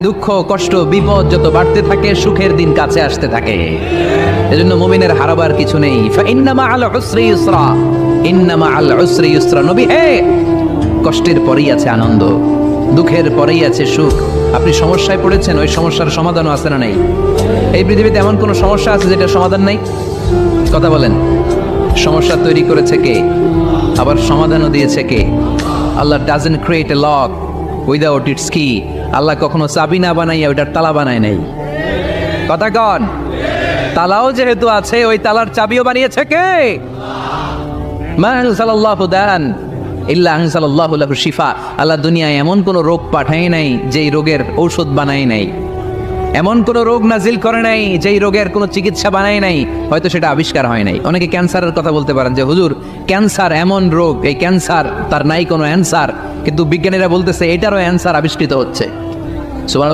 দুঃখ কষ্ট বিপদ যত বাড়তে থাকে সুখের দিন কাছে আসতে থাকে। এজন্য মুমিনের হারাবার কিছু নেই। ফাইন্না মাআল উসরি ইউসরা, ইন্না মাআল উসরি ইউসরা। নবী হে, কষ্টের পরেই আছে আনন্দ, দুঃখের পরেই আছে সুখ। আপনি সমস্যায় পড়েছেন, ওই সমস্যার সমাধানও আছে না নাই? এই পৃথিবীতে এমন কোন সমস্যা আছে যেটা সমাধান নাই? কথা বলেন। সমস্যা তৈরি করেছে কে? আবার সমাধানও দিয়েছে কে? Allah doesn't create a lock without its key. Allah কখনো চাবি না বানাইয়া ওইটার তালা বানায় নাই। কথা কন। তালাও যেহেতু আছে, ওই তালার চাবিও বানিয়েছে কে? মা আনজালাল্লাহু দান ইল্লা আনজালাল্লাহু লাহু শিফা। আল্লাহ দুনিয়ায় এমন কোন রোগ পাঠায় নাই যেই রোগের ঔষধ বানায় নাই, এমন কোন রোগ নাজিল করে নাই যেই রোগের কোনো চিকিৎসা বানায় নাই, হয়তো সেটা আবিষ্কার হয় নাই। অনেকে ক্যান্সারের কথা বলতে পারেন যে হুজুর ক্যান্সার এমন রোগ, এই ক্যান্সার তার নাই কোনো অ্যান্সার, কিন্তু বিজ্ঞানীরা বলতেছে এটারও অ্যান্সার আবিষ্কৃত হচ্ছে। সুবহানাল্লাহ।